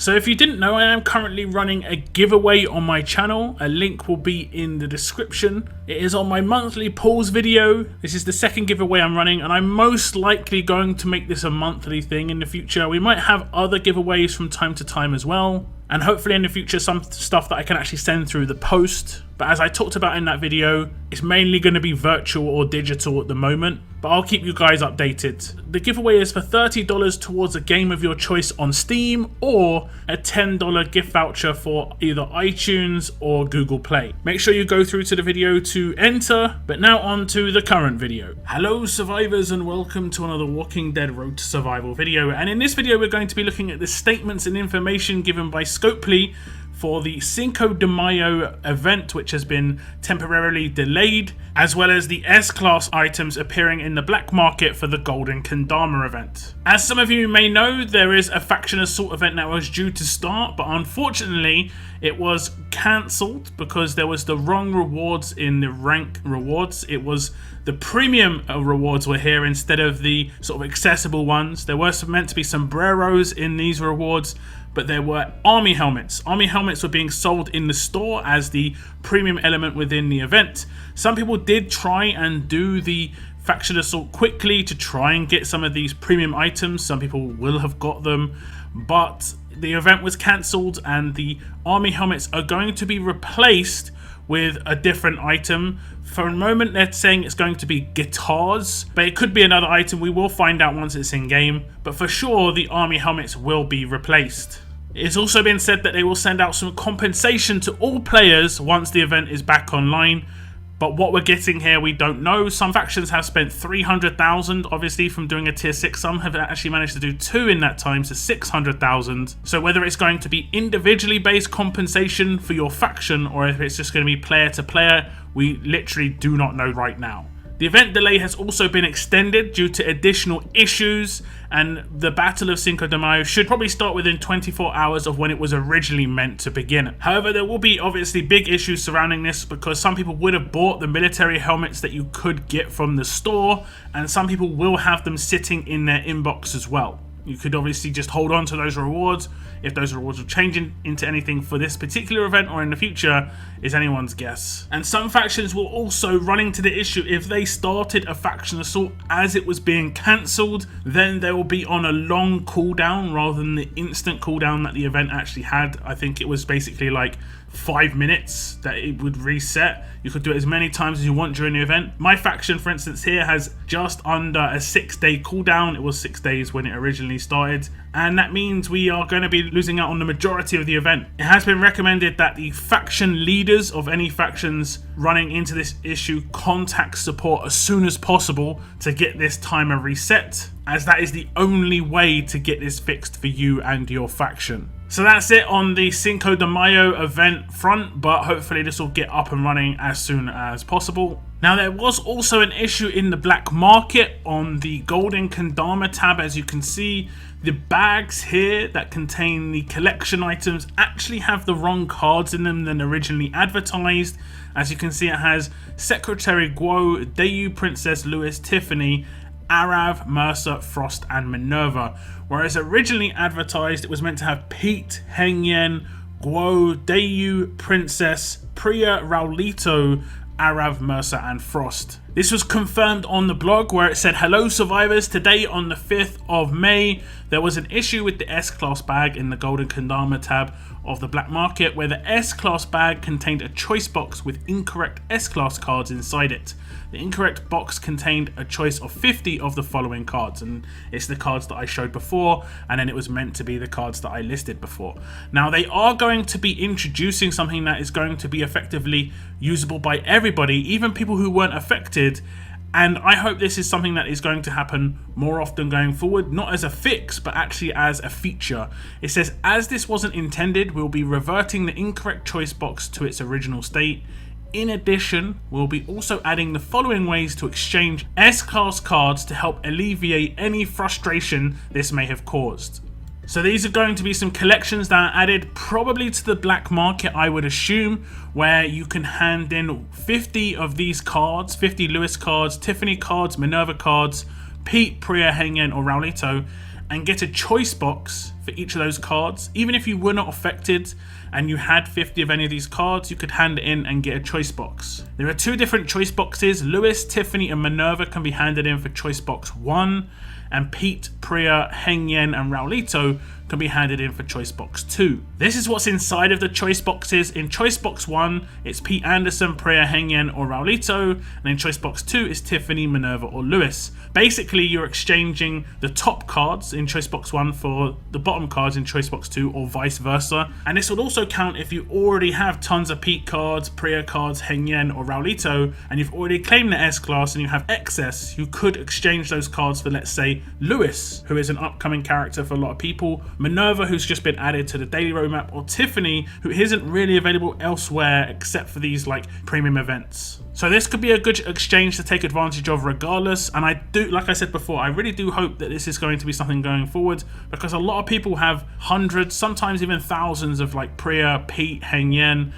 So if you didn't know, I am currently running a giveaway on my channel. A link will be in the description. It is on my monthly pools video. This is the second giveaway I'm running, and I'm most likely going to make this a monthly thing in the future. We might have other giveaways from time to time as well, and hopefully in the future some stuff that I can actually send through the post. But as I talked about in that video, it's mainly going to be virtual or digital at the moment, but I'll keep you guys updated. The giveaway is for $30 towards a game of your choice on Steam, or a $10 gift voucher for either iTunes or Google Play. Make sure you go through to the video to enter, but now on to the current video. Hello survivors, and welcome to another Walking Dead Road to Survival video, and in this video we're going to be looking at the statements and information given by Scopely for the Cinco De Mayo event, which has been temporarily delayed, as well as the S-Class items appearing in the black market for the Gold Kendama event. As some of you may know, there is a faction assault event that was due to start, but unfortunately it was cancelled because there was the wrong rewards in the rank rewards. It was the premium rewards were here instead of the sort of accessible ones. There were meant to be sombreros in these rewards, but there were army helmets. Army helmets were being sold in the store as the premium element within the event. Some people did try and do the faction assault quickly to try and get some of these premium items. Some people will have got them, but the event was cancelled and the army helmets are going to be replaced with a different item. For a moment they're saying it's going to be guitars, but it could be another item. We will find out once it's in game, but for sure the army helmets will be replaced. It's also been said that they will send out some compensation to all players once the event is back online, but what we're getting here we don't know. Some factions have spent 300,000 obviously from doing a tier 6. Some have actually managed to do 2 in that time, so 600,000. So whether it's going to be individually based compensation for your faction or if it's just going to be player to player, we literally do not know right now. The event delay has also been extended due to additional issues, and the Battle of Cinco de Mayo should probably start within 24 hours of when it was originally meant to begin. However, there will be obviously big issues surrounding this because some people would have bought the military helmets that you could get from the store, and some people will have them sitting in their inbox as well. You could obviously just hold on to those rewards. If those rewards will change into anything for this particular event or in the future is anyone's guess. And some factions will also run into the issue if they started a faction assault as it was being cancelled, then they will be on a long cooldown rather than the instant cooldown that the event actually had. I think it was basically like 5 minutes that it would reset. You could do it as many times as you want during the event. My faction, for instance, here has just under a 6-day cooldown. It was 6 days when it originally started, and that means we are going to be losing out on the majority of the event. It has been recommended that the faction leaders of any factions running into this issue contact support as soon as possible to get this timer reset, as that is the only way to get this fixed for you and your faction. So that's it on the Cinco de Mayo event front, but hopefully this will get up and running as soon as possible. Now there was also an issue in the black market on the Gold Kendama tab. As you can see, the bags here that contain the collection items actually have the wrong cards in them than originally advertised. As you can see, it has Secretary Guo, Dayu, Princess Louis, Tiffany, Arav, Mercer, Frost and Minerva, whereas originally advertised it was meant to have Pete, Hengyen, Guo, Dayu, Princess, Priya, Raulito, Arav, Mercer and Frost. This was confirmed on the blog where it said, "Hello survivors, today on the 5th of May there was an issue with the S-Class bag in the Gold Kendama tab of the black market where the S-Class bag contained a choice box with incorrect S-Class cards inside it. The incorrect box contained a choice of 50 of the following cards," and it's the cards that I showed before, and then it was meant to be the cards that I listed before. Now they are going to be introducing something that is going to be effectively usable by everybody, even people who weren't affected, and I hope this is something that is going to happen more often going forward, not as a fix but actually as a feature. It says, "As this wasn't intended, we'll be reverting the incorrect choice box to its original state. In addition, we'll be also adding the following ways to exchange S-Class cards to help alleviate any frustration this may have caused." So these are going to be some collections that are added probably to the black market, I would assume, where you can hand in 50 of these cards, 50 Lewis cards, Tiffany cards, Minerva cards, Pete, Priya, Hengyen or Raulito, and get a choice box for for each of those cards. Even if you were not affected and you had 50 of any of these cards, you could hand it in and get a choice box. There are 2 different choice boxes. Lewis, Tiffany and Minerva can be handed in for choice box 1, and Pete, Priya, Heng Yen and Raulito can be handed in for choice box 2. This is what's inside of the choice boxes. In choice box 1, it's Pete Anderson, Priya, Heng Yen or Raulito, and in choice box 2 is Tiffany, Minerva or Lewis. Basically, you're exchanging the top cards in choice box 1 for the bottom cards in choice box 2 or vice versa. And this would also count if you already have tons of Pete cards, Priya cards, Heng Yen or Raulito, and you've already claimed the S-class and you have excess. You could exchange those cards for, let's say, Lewis, who is an upcoming character for a lot of people, Minerva, who's just been added to the daily roadmap, or Tiffany, who isn't really available elsewhere except for these like premium events. So this could be a good exchange to take advantage of regardless, and I do, like I said before, I really do hope that this is going to be something going forward, because a lot of people have hundreds, sometimes even thousands of like Priya, Pete, Heng Yen,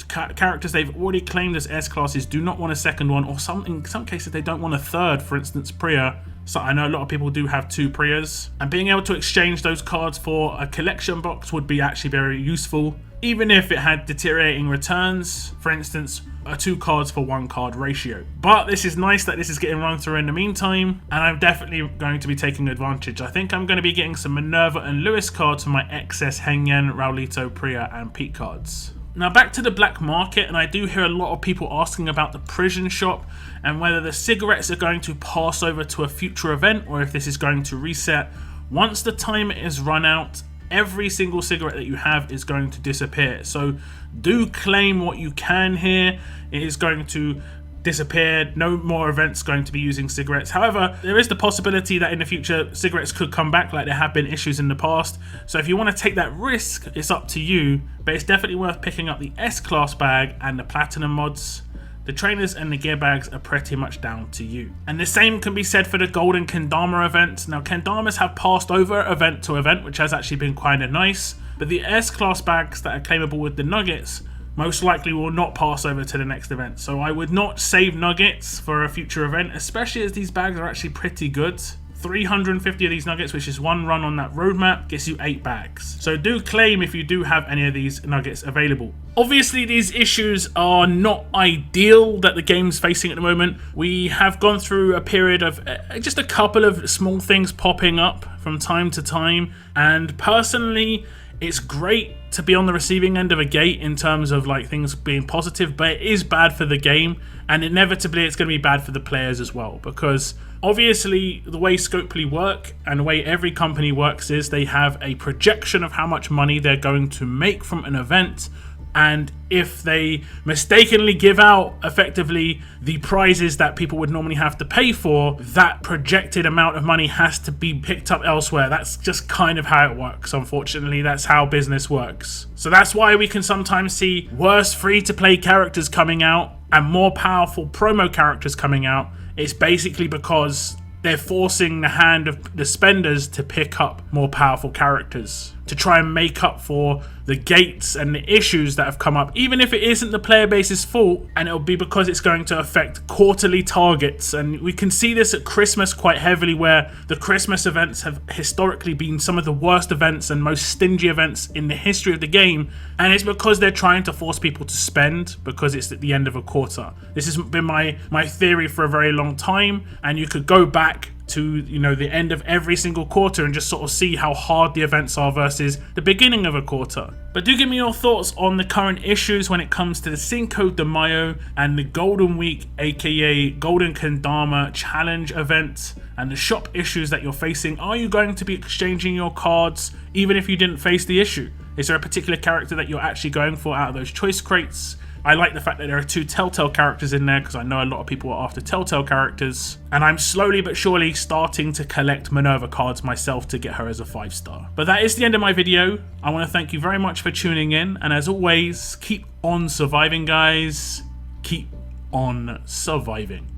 characters they've already claimed as S-classes, do not want a second one, or in some cases they don't want a third. For instance, Priya. So I know a lot of people do have 2 Priyas, and being able to exchange those cards for a collection box would be actually very useful, even if it had deteriorating returns, for instance, a 2 cards for 1 card ratio. But this is nice that this is getting run through in the meantime, and I'm definitely going to be taking advantage. I think I'm going to be getting some Minerva and Lewis cards for my excess Heng Yen, Raulito, Priya and Pete cards. Now back to the black market, and I do hear a lot of people asking about the prison shop and whether the cigarettes are going to pass over to a future event or if this is going to reset. Once the timer is run out, every single cigarette that you have is going to disappear. So do claim what you can here. It is going to disappear. No more events going to be using cigarettes. However, there is the possibility that in the future cigarettes could come back, like there have been issues in the past. So if you want to take that risk, it's up to you, but it's definitely worth picking up the S-class bag and the platinum mods. The trainers and the gear bags are pretty much down to you. And the same can be said for the Golden Kendama event. Now, Kendamas have passed over event to event, which has actually been kind of nice, but the S-class bags that are claimable with the nuggets most likely will not pass over to the next event. So I would not save nuggets for a future event, especially as these bags are actually pretty good. 350 of these nuggets, which is 1 run on that roadmap, gets you 8 bags. So do claim if you do have any of these nuggets available. Obviously, these issues are not ideal that the game's facing at the moment. We have gone through a period of just a couple of small things popping up from time to time, and personally, it's great to be on the receiving end of a gate in terms of like things being positive, but it is bad for the game, and inevitably it's going to be bad for the players as well, because obviously the way Scopely work and the way every company works is they have a projection of how much money they're going to make from an event, and if they mistakenly give out effectively the prizes that people would normally have to pay for, that projected amount of money has to be picked up elsewhere. That's just kind of how it works, unfortunately. That's how business works. So that's why we can sometimes see worse free-to-play characters coming out and more powerful promo characters coming out. It's basically because they're forcing the hand of the spenders to pick up more powerful characters to try and make up for the gates and the issues that have come up, even if it isn't the player base's fault, and it'll be because it's going to affect quarterly targets. And we can see this at Christmas quite heavily, where the Christmas events have historically been some of the worst events and most stingy events in the history of the game, and it's because they're trying to force people to spend because it's at the end of a quarter. This has been my theory for a very long time, and you could go back to, you know, the end of every single quarter and just sort of see how hard the events are versus the beginning of a quarter. But do give me your thoughts on the current issues when it comes to the Cinco De Mayo and the Golden Week, aka Golden Kendama challenge event, and the shop issues that you're facing. Are you going to be exchanging your cards even if you didn't face the issue? Is there a particular character that you're actually going for out of those choice crates? I like the fact that there are 2 Telltale characters in there, because I know a lot of people are after Telltale characters. And I'm slowly but surely starting to collect Minerva cards myself to get her as a 5-star. But that is the end of my video. I want to thank you very much for tuning in. And as always, keep on surviving, guys. Keep on surviving.